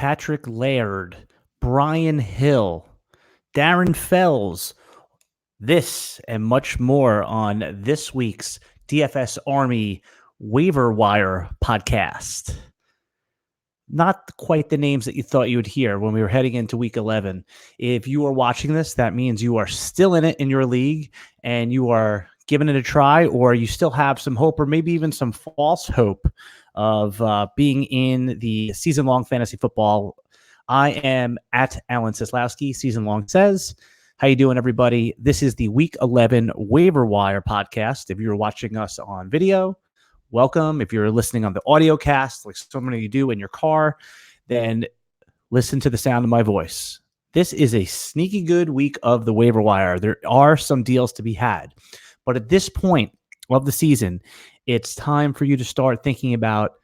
Patrick Laird, Brian Hill, Darren Fells. This and much more on this week's DFS Army Waiver Wire podcast. Not quite the names that you thought you would hear when we were heading into week 11. If you are watching this, that means you are still in it in your league and you are giving it a try, or you still have some hope or maybe even some false hope of being in the season-long fantasy football. I am at Alan Seslowski, Season Long Says. How you doing, everybody? This is the Week 11 Waiver Wire podcast. If you're watching us on video, welcome. If you're listening on the audio cast, like so many of you do in your car, then listen to the sound of my voice. This is a sneaky good week of the waiver wire. There are some deals to be had. But at this point of the season, it's time for you to start thinking about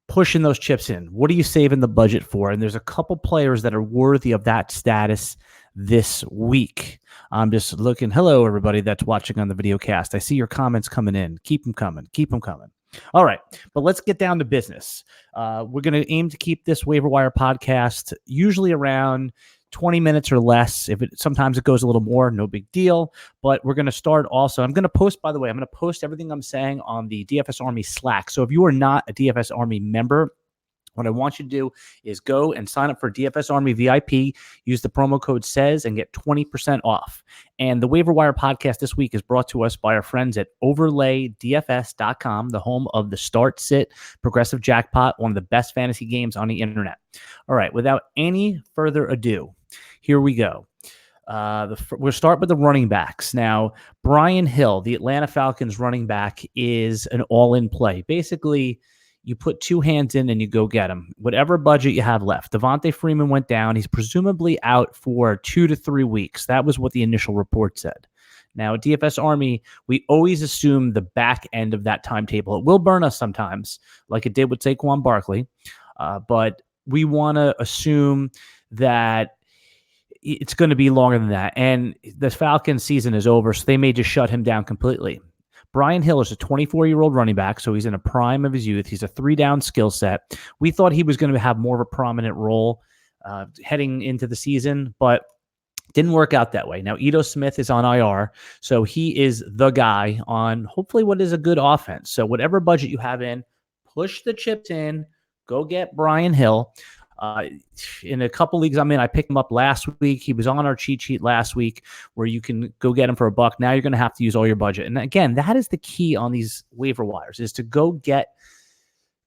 pushing those chips in. What are you saving the budget for? And there's a couple players that are worthy of that status this week. I'm just looking. Hello, everybody that's watching on the video cast. I see your comments coming in. Keep them coming. Keep them coming. All right, but let's get down to business. We're going to aim to keep this waiver wire podcast usually around 20 minutes or less. Sometimes it goes a little more, no big deal. But we're going to start also. I'm going to post, by the way, I'm going to post everything I'm saying on the DFS Army Slack. So if you are not a DFS Army member, what I want you to do is go and sign up for DFS Army VIP, use the promo code SAYS, and get 20% off. And the Waiver Wire podcast this week is brought to us by our friends at OverlayDFS.com, the home of the Start Sit Progressive Jackpot, one of the best fantasy games on the internet. All right, without any further ado, here we go. We'll start with the running backs. Now, Brian Hill, the Atlanta Falcons running back, is an all-in play. Basically, you put two hands in and you go get him. Whatever budget you have left. Devontae Freeman went down. He's presumably out for 2 to 3 weeks. That was what the initial report said. Now, at DFS Army, we always assume the back end of that timetable. It will burn us sometimes, like it did with Saquon Barkley. But we want to assume that it's going to be longer than that. And the Falcons season is over, so they may just shut him down completely. Brian Hill is a 24-year-old running back, so he's in a prime of his youth. He's a 3-down skill set. We thought he was going to have more of a prominent role heading into the season, but didn't work out that way. Now, Ito Smith is on IR, so he is the guy on hopefully what is a good offense. So whatever budget you have in, push the chips in, go get Brian Hill. In a couple leagues I'm in, I picked him up last week. He was on our cheat sheet last week where you can go get him for $1. Now you're going to have to use all your budget. And again, that is the key on these waiver wires, is to go get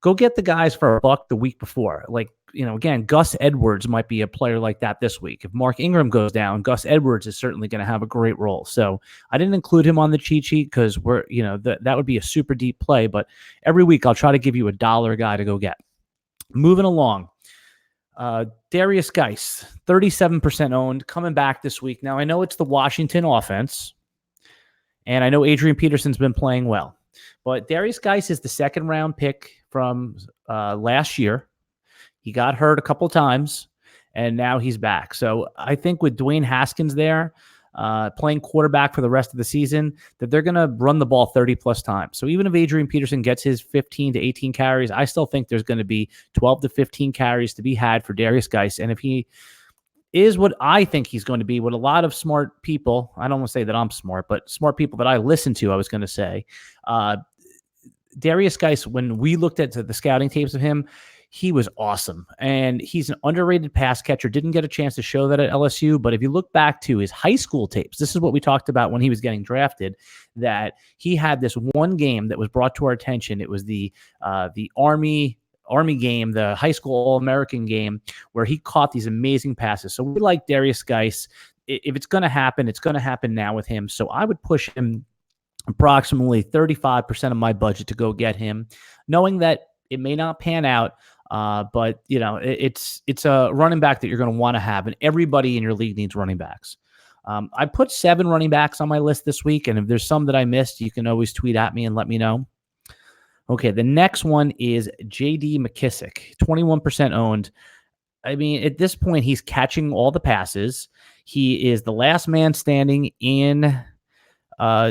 the guys for $1 the week before. Like, again, Gus Edwards might be a player like that this week. If Mark Ingram goes down, Gus Edwards is certainly going to have a great role. So I didn't include him on the cheat sheet because that would be a super deep play. But every week I'll try to give you $1 guy to go get. Moving along. Darius Geis, 37% owned, coming back this week. Now, I know it's the Washington offense, and I know Adrian Peterson's been playing well, but Darius Geis is the second-round pick from last year. He got hurt a couple times, and now he's back. So I think with Dwayne Haskins there, playing quarterback for the rest of the season, that they're going to run the ball 30-plus times. So even if Adrian Peterson gets his 15 to 18 carries, I still think there's going to be 12 to 15 carries to be had for Darius Geis. And if he is what I think he's going to be, what a lot of smart people, I don't want to say that I'm smart, but smart people that I listen to, I was going to say, Darius Geis, when we looked at the scouting tapes of him, he was awesome, and he's an underrated pass catcher. Didn't get a chance to show that at LSU, but if you look back to his high school tapes, this is what we talked about when he was getting drafted, that he had this one game that was brought to our attention. It was the Army game, the high school All-American game, where he caught these amazing passes. So we like Darius Geis. If it's going to happen, it's going to happen now with him. So I would push him approximately 35% of my budget to go get him, knowing that it may not pan out. But it's a running back that you're going to want to have, and everybody in your league needs running backs. I put 7 running backs on my list this week, and if there's some that I missed, you can always tweet at me and let me know. Okay, the next one is J.D. McKissick, 21% owned. I mean, at this point, he's catching all the passes. He is the last man standing in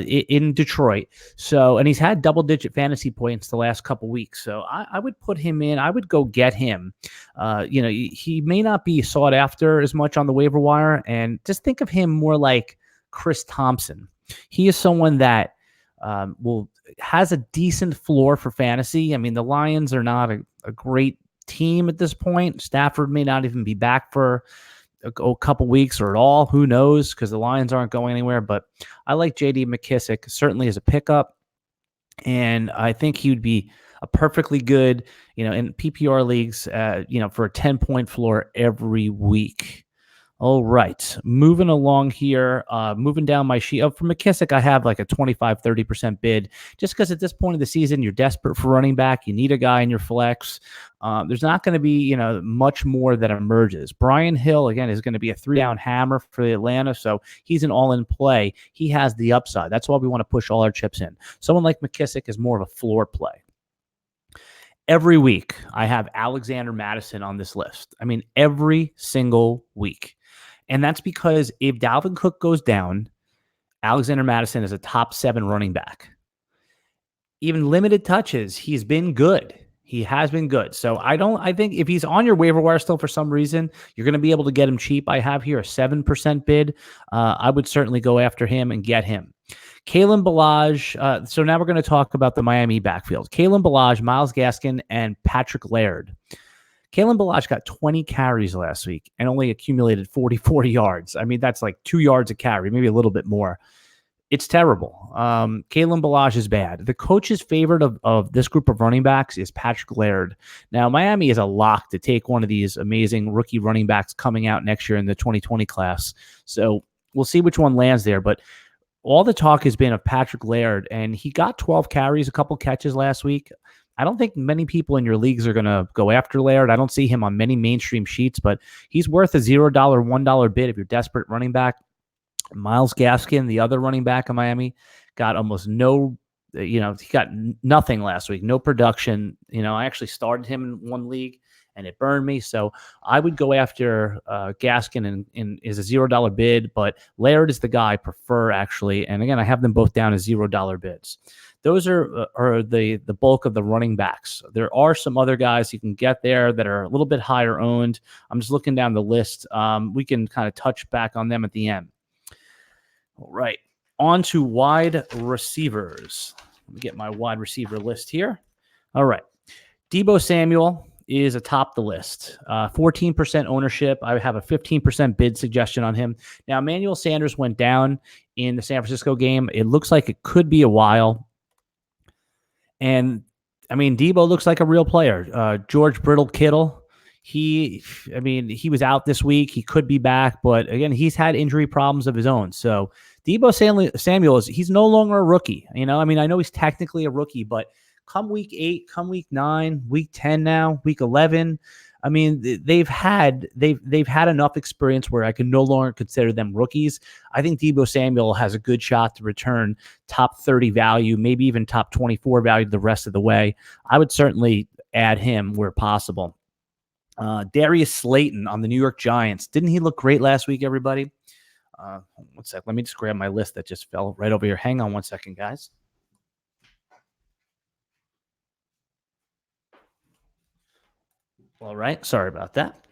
in Detroit. So, and he's had double-digit fantasy points the last couple weeks. So I would put him in. I would go get him. He may not be sought after as much on the waiver wire, and just think of him more like Chris Thompson. He is someone that has a decent floor for fantasy. I mean, the Lions are not a great team at this point. Stafford may not even be back for a couple weeks or at all. Who knows? Because the Lions aren't going anywhere. But I like J.D. McKissick certainly as a pickup, and I think he would be a perfectly good, in PPR leagues, for a 10-point floor every week. All right, moving along here, moving down my sheet. For McKissick, I have like a 25-30% bid, just because at this point of the season, you're desperate for running back. You need a guy in your flex. There's not going to be, much more that emerges. Brian Hill, again, is going to be a 3-down hammer for Atlanta, so he's an all-in play. He has the upside. That's why we want to push all our chips in. Someone like McKissick is more of a floor play. Every week, I have Alexander Mattison on this list. I mean, every single week. And that's because if Dalvin Cook goes down, Alexander Mattison is a top 7 running back. Even limited touches, he's been good. He has been good. So I think if he's on your waiver wire still for some reason, you're going to be able to get him cheap. I have here a 7% bid. I would certainly go after him and get him. Kalen Ballage. So now we're going to talk about the Miami backfield. Kalen Ballage, Myles Gaskin, and Patrick Laird. Kalen Ballage got 20 carries last week and only accumulated 44 yards. I mean, that's like 2 yards a carry, maybe a little bit more. It's terrible. Kalen Ballage is bad. The coach's favorite of this group of running backs is Patrick Laird. Now, Miami is a lock to take one of these amazing rookie running backs coming out next year in the 2020 class. So we'll see which one lands there. But all the talk has been of Patrick Laird, and he got 12 carries, a couple catches last week. I don't think many people in your leagues are going to go after Laird. I don't see him on many mainstream sheets, but he's worth a $0, $1 bid if you're desperate running back. Myles Gaskin, the other running back in Miami, got almost no, he got nothing last week, no production. I actually started him in one league and it burned me. So I would go after Gaskin and is a $0 bid, but Laird is the guy I prefer actually. And again, I have them both down as $0 bids. Those are the bulk of the running backs. There are some other guys you can get there that are a little bit higher owned. I'm just looking down the list. We can kind of touch back on them at the end. All right, on to wide receivers. Let me get my wide receiver list here. All right, Deebo Samuel is atop the list. 14% ownership. I have a 15% bid suggestion on him. Now, Emmanuel Sanders went down in the San Francisco game. It looks like it could be a while. And, I mean, Deebo looks like a real player. George Kittle, he was out this week. He could be back. But, again, he's had injury problems of his own. So, Deebo Samuel, he's no longer a rookie. I know he's technically a rookie, but come week 8, come week 9, week 10 now, week 11, I mean, they've had enough experience where I can no longer consider them rookies. I think Deebo Samuel has a good shot to return top 30 value, maybe even top 24 value the rest of the way. I would certainly add him where possible. Darius Slayton on the New York Giants. Didn't he look great last week, everybody? One sec. Let me just grab my list that just fell right over here. Hang on one second, guys. All right. Sorry about that.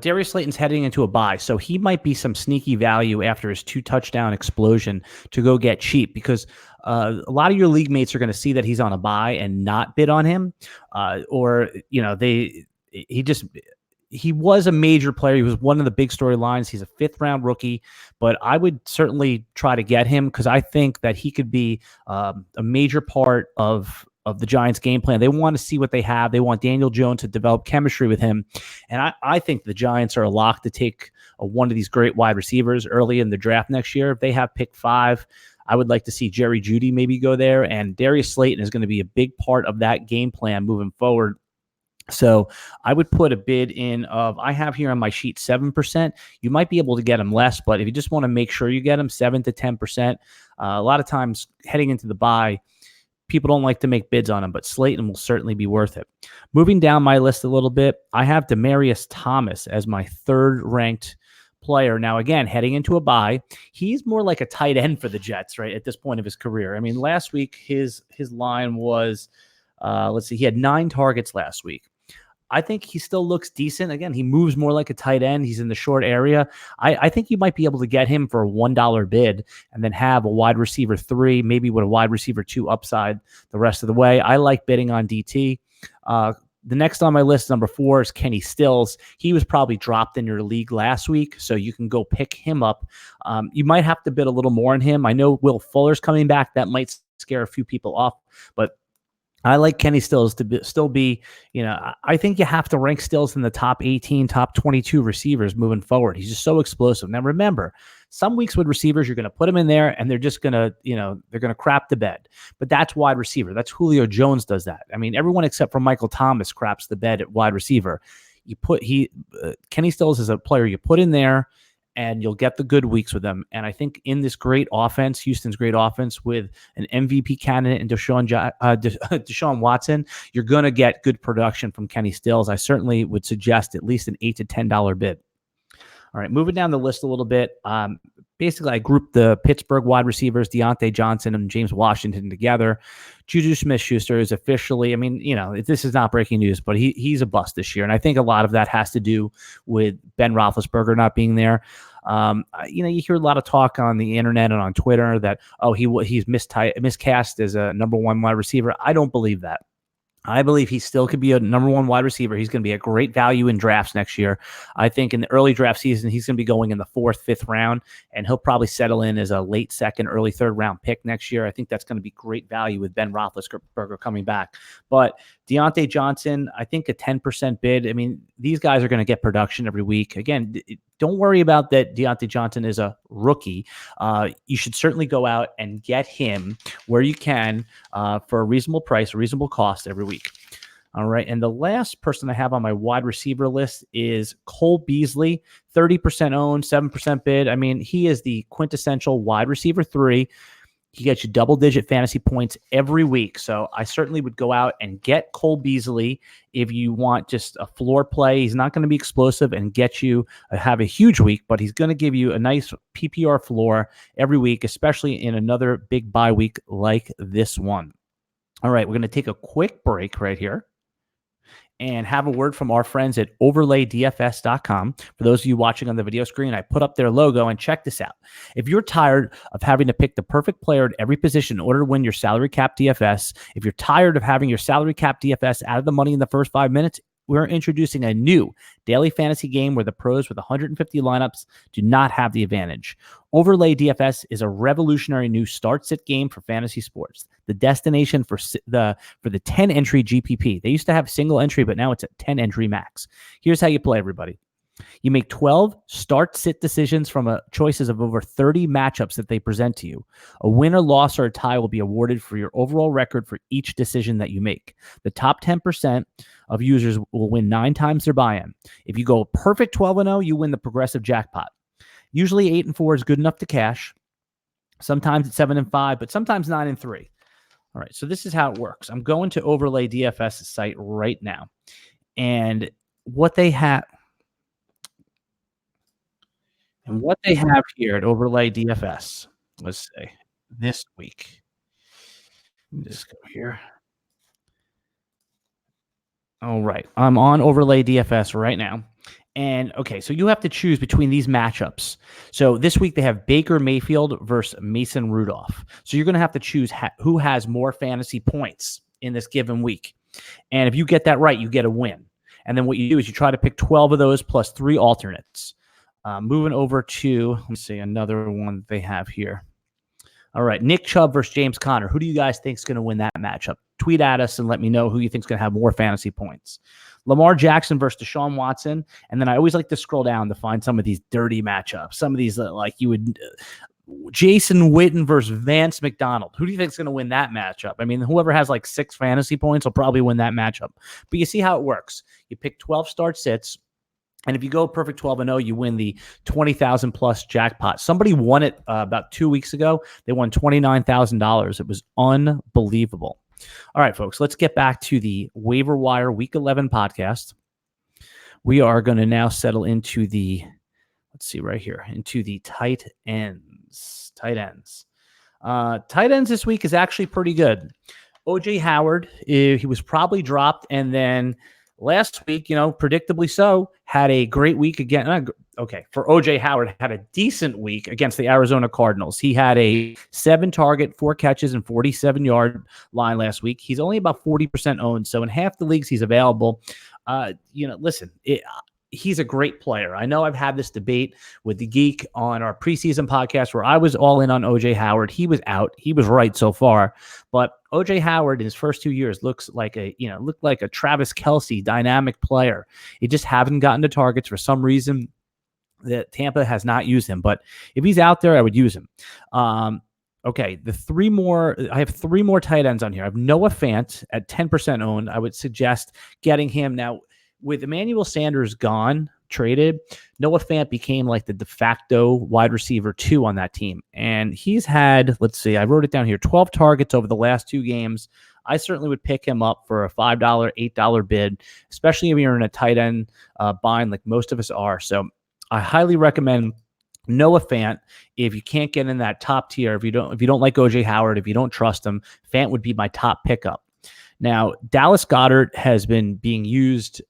Darius Slayton's heading into a bye, so he might be some sneaky value after his 2-touchdown explosion to go get cheap because a lot of your league mates are going to see that he's on a bye and not bid on him, he was a major player. He was one of the big storylines. He's a 5th-round rookie, but I would certainly try to get him because I think that he could be a major part of the Giants' game plan. They want to see what they have. They want Daniel Jones to develop chemistry with him. And I think the Giants are a lock to take one of these great wide receivers early in the draft next year. If they have pick 5, I would like to see Jerry Jeudy maybe go there. And Darius Slayton is going to be a big part of that game plan moving forward. So I would put a bid in of, I have here on my sheet 7%. You might be able to get him less, but if you just want to make sure you get him 7 to 10%, a lot of times heading into the bye, people don't like to make bids on him, but Slayton will certainly be worth it. Moving down my list a little bit, I have Demaryius Thomas as my 3rd ranked player. Now, again, heading into a bye, he's more like a tight end for the Jets, right, at this point of his career. I mean, last week, his line was, let's see, he had 9 targets last week. I think he still looks decent. Again, he moves more like a tight end. He's in the short area. I think you might be able to get him for a $1 bid and then have a wide receiver 3, maybe with a wide receiver 2 upside the rest of the way. I like bidding on DT. The next on my list, number 4, is Kenny Stills. He was probably dropped in your league last week, so you can go pick him up. You might have to bid a little more on him. I know Will Fuller's coming back. That might scare a few people off, but I like Kenny Stills to still be, I think you have to rank Stills in the top 18, top 22 receivers moving forward. He's just so explosive. Now, remember, some weeks with receivers, you're going to put them in there and they're just going to, they're going to crap the bed. But that's wide receiver. That's Julio Jones does that. I mean, everyone except for Michael Thomas craps the bed at wide receiver. Kenny Stills is a player you put in there, and you'll get the good weeks with them. And I think in this great offense, Houston's great offense with an MVP candidate and Deshaun Watson, you're going to get good production from Kenny Stills. I certainly would suggest at least an $8 to $10 bid. All right, moving down the list a little bit. Basically, I grouped the Pittsburgh wide receivers, Deontay Johnson and James Washington, together. Juju Smith-Schuster is officially, this is not breaking news, but he's a bust this year. And I think a lot of that has to do with Ben Roethlisberger not being there. You hear a lot of talk on the internet and on Twitter that, he's miscast as a number 1 wide receiver. I don't believe that. I believe he still could be a number 1 wide receiver. He's going to be a great value in drafts next year. I think in the early draft season, he's going to be going in the 4th, 5th round, and he'll probably settle in as a late 2nd, early 3rd round pick next year. I think that's going to be great value with Ben Roethlisberger coming back. But Deontay Johnson, I think a 10% bid. I mean, these guys are going to get production every week. Again, don't worry about that Deontay Johnson is a rookie. You should certainly go out and get him where you can for a reasonable price, a reasonable cost every week. All right. And the last person I have on my wide receiver list is Cole Beasley, 30% owned, 7% bid. I mean, he is the quintessential wide receiver 3. He gets you double-digit fantasy points every week. So I certainly would go out and get Cole Beasley if you want just a floor play. He's not going to be explosive and get you have a huge week, but he's going to give you a nice PPR floor every week, especially in another big bye week like this one. All right, we're going to take a quick break right here and have a word from our friends at overlaydfs.com. For those of you watching on the video screen, I put up their logo, and check this out. If you're tired of having to pick the perfect player at every position in order to win your salary cap DFS, if you're tired of having your salary cap DFS out of the money in the first 5 minutes, we're introducing a new daily fantasy game where the pros with 150 lineups do not have the advantage. Overlay DFS is a revolutionary new start-sit game for fantasy sports, the destination for the 10-entry GPP. They used to have single entry, but now it's a 10-entry max. Here's how you play, everybody. You make 12 start-sit decisions from choices of over 30 matchups that they present to you. A win or loss or a tie will be awarded for your overall record for each decision that you make. The top 10% of users will win 9 times their buy-in. If you go perfect 12-0, you win the progressive jackpot. Usually 8-4 is good enough to cash. Sometimes it's 7-5, but sometimes 9-3. All right, so this is how it works. I'm going to Overlay DFS's site right now. And what they have here at Overlay DFS, let's say this week. Let me just go here. All right, I'm on Overlay DFS right now. And okay, so you have to choose between these matchups. So this week they have Baker Mayfield versus Mason Rudolph. So you're going to have to choose who has more fantasy points in this given week. And if you get that right, you get a win. And then what you do is you try to pick 12 of those plus 3 alternates. Moving over to, let me see, another one they have here. All right, Nick Chubb versus James Conner. Who do you guys think is going to win that matchup? Tweet at us and let me know who you think is going to have more fantasy points. Lamar Jackson versus Deshaun Watson. And then I always like to scroll down to find some of these dirty matchups. Some of these like you would Jason Witten versus Vance McDonald. Who do you think is going to win that matchup? I mean, whoever has like 6 fantasy points will probably win that matchup. But you see how it works. You pick 12 start sits. And if you go perfect 12-0, you win the 20,000 plus jackpot. Somebody won it about 2 weeks ago. They won $29,000. It was unbelievable. All right, folks, let's get back to the Waiver Wire Week 11 podcast. We are going to now settle into the let's see right here, into the tight ends. Tight ends. Tight ends this week is actually pretty good. OJ Howard, he was probably dropped, and then last week, predictably so, had a great week again. Okay, for OJ Howard, had a decent week against the Arizona Cardinals. He had a 7-target, 4 catches, and 47-yard line last week. He's only about 40% owned, so in half the leagues he's available. Listen, he's a great player. I know I've had this debate with the Geek on our preseason podcast where I was all in on OJ Howard. He was out. He was right so far. But OJ Howard in his first 2 years looked like a Travis Kelce dynamic player. He just haven't gotten to targets for some reason that Tampa has not used him. But if he's out there, I would use him. Okay, I have 3 more tight ends on here. I have Noah Fant at 10% owned. I would suggest getting him now. With Emmanuel Sanders gone, traded, Noah Fant became like the de facto wide receiver 2 on that team. And he's had, let's see, I wrote it down here, 12 targets over the last 2 games. I certainly would pick him up for a $5, $8 bid, especially if you're in a tight end bind like most of us are. So I highly recommend Noah Fant. If you can't get in that top tier, if you don't like OJ Howard, if you don't trust him, Fant would be my top pickup. Now, Dallas Goedert has been being used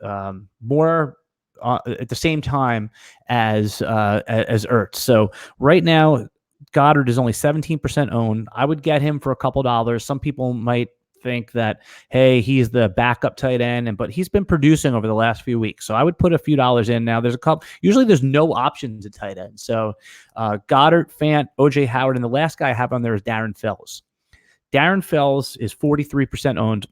more at the same time as Ertz. So right now, Goddard is only 17% owned. I would get him for a couple dollars. Some people might think that, hey, he's the backup tight end, but he's been producing over the last few weeks. So I would put a few dollars in. Now, usually there's no options at tight end. So Goddard, Fant, OJ Howard, and the last guy I have on there is Darren Fells. Darren Fells is 43% owned.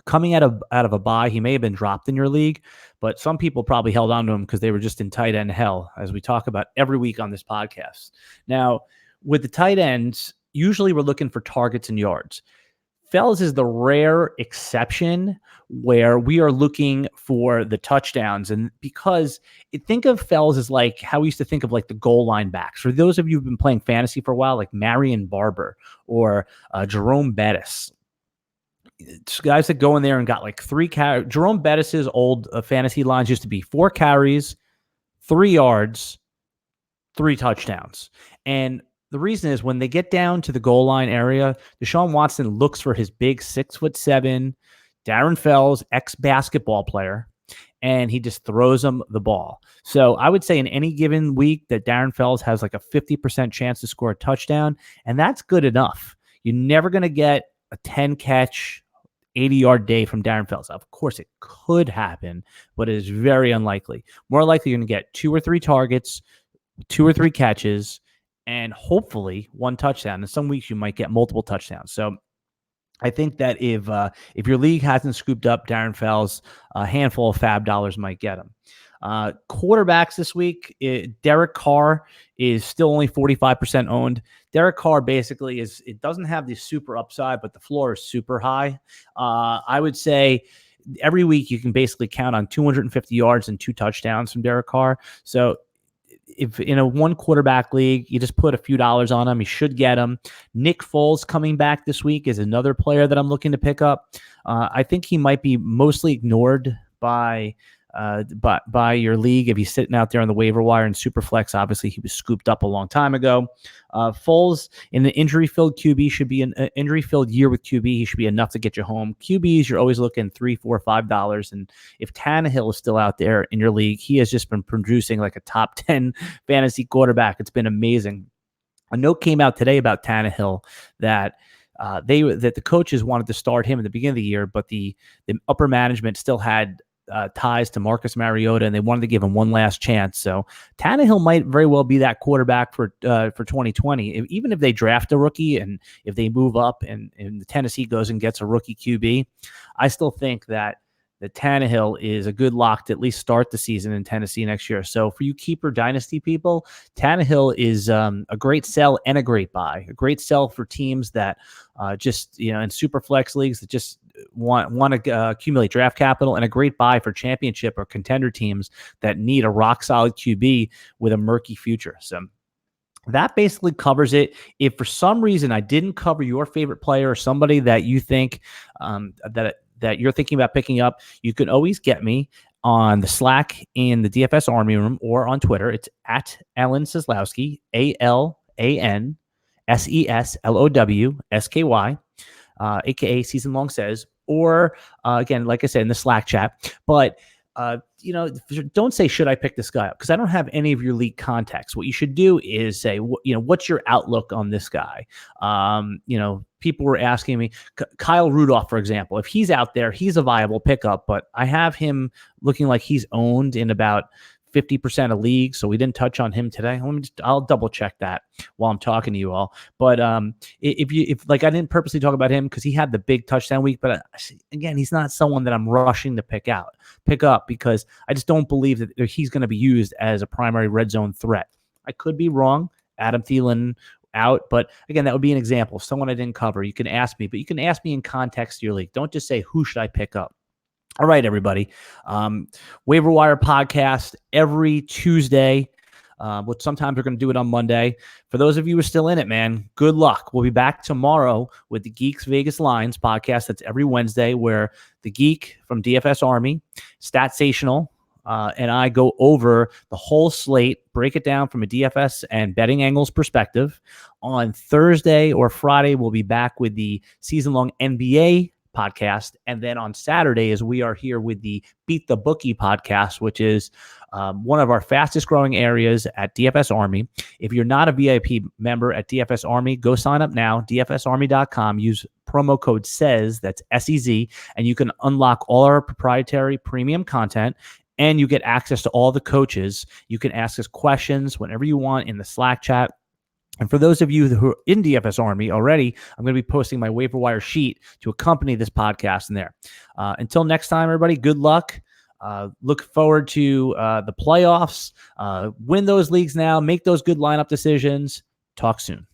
Coming out of a bye, he may have been dropped in your league, but some people probably held on to him because they were just in tight end hell, as we talk about every week on this podcast. Now, with the tight ends, usually we're looking for targets and yards. Fells is the rare exception where we are looking for the touchdowns. And because think of Fells as like how we used to think of like the goal line backs. For those of you who've been playing fantasy for a while, like Marion Barber or Jerome Bettis. It's guys that go in there and got like 3 carries. Jerome Bettis's old fantasy lines used to be 4 carries, 3 yards, 3 touchdowns. And the reason is when they get down to the goal line area, Deshaun Watson looks for his big 6'7" Darren Fells, ex-basketball player, and he just throws him the ball. So I would say in any given week that Darren Fells has like a 50% chance to score a touchdown, and that's good enough. You're never going to get a 10-catch, 80-yard day from Darren Fells. Of course, it could happen, but it is very unlikely. More likely, you're going to get 2 or 3 targets, 2 or 3 catches, and hopefully 1 touchdown. In some weeks, you might get multiple touchdowns. So I think that if your league hasn't scooped up Darren Fells, a handful of fab dollars might get him. Quarterbacks this week, Derek Carr is still only 45% owned. Derek Carr basically it doesn't have the super upside, but the floor is super high. I would say every week you can basically count on 250 yards and 2 touchdowns from Derek Carr. So if in a 1 quarterback league, you just put a few dollars on him, you should get him. Nick Foles coming back this week is another player that I'm looking to pick up. I think he might be mostly ignored by your league if he's sitting out there on the waiver wire in Superflex. Obviously, he was scooped up a long time ago. Foles in an injury-filled QB should be an injury-filled year with QB. He should be enough to get you home. QBs, you're always looking $3, $4, $5. And if Tannehill is still out there in your league, he has just been producing like a top 10 fantasy quarterback. It's been amazing. A note came out today about Tannehill that the coaches wanted to start him at the beginning of the year, but the upper management still had ties to Marcus Mariota, and they wanted to give him one last chance. So Tannehill might very well be that quarterback for 2020. Even if they draft a rookie and if they move up and Tennessee goes and gets a rookie QB, I still think that Tannehill is a good lock to at least start the season in Tennessee next year. So for you keeper dynasty people, Tannehill is a great sell and a great buy. A great sell for teams that just, in super flex leagues that just want to accumulate draft capital, and a great buy for championship or contender teams that need a rock solid QB with a murky future. So that basically covers it. If for some reason I didn't cover your favorite player or somebody that you think that you're thinking about picking up, you can always get me on the Slack in the DFS Army Room or on Twitter. It's at Alan Seslowsky, AlanSeslowsky, aka Season Long Says, or again, like I said, in the Slack chat. But don't say, should I pick this guy up? Because I don't have any of your league context. What you should do is say, what's your outlook on this guy? People were asking me, Kyle Rudolph, for example, if he's out there, he's a viable pickup, but I have him looking like he's owned in about 50% of leagues, so we didn't touch on him today. I'll double check that while I'm talking to you all. But if I didn't purposely talk about him because he had the big touchdown week, but again, he's not someone that I'm rushing to pick up because I just don't believe that he's going to be used as a primary red zone threat. I could be wrong. Adam Thielen out, but again, that would be an example of someone I didn't cover. You can ask me, but you can ask me in context to your league. Don't just say, who should I pick up? All right, everybody. Waiver Wire podcast every Tuesday, which sometimes we're going to do it on Monday. For those of you who are still in it, man, good luck. We'll be back tomorrow with the Geeks Vegas Lines podcast. That's every Wednesday, where the Geek from DFS Army, Statsational, and I go over the whole slate, break it down from a DFS and betting angles perspective. On Thursday or Friday, we'll be back with the season-long NBA podcast, and then on Saturday is we are here with the Beat the Bookie podcast, which is one of our fastest growing areas at DFS Army. If you're not a VIP member at DFS Army, go sign up now, dfsarmy.com. Use promo code SEZ, that's SEZ, and you can unlock all our proprietary premium content, and you get access to all the coaches. You can ask us questions whenever you want in the Slack chat. And for those of you who are in DFS Army already, I'm going to be posting my waiver wire sheet to accompany this podcast in there. Until next time, everybody, good luck. Look forward to the playoffs. Win those leagues now. Make those good lineup decisions. Talk soon.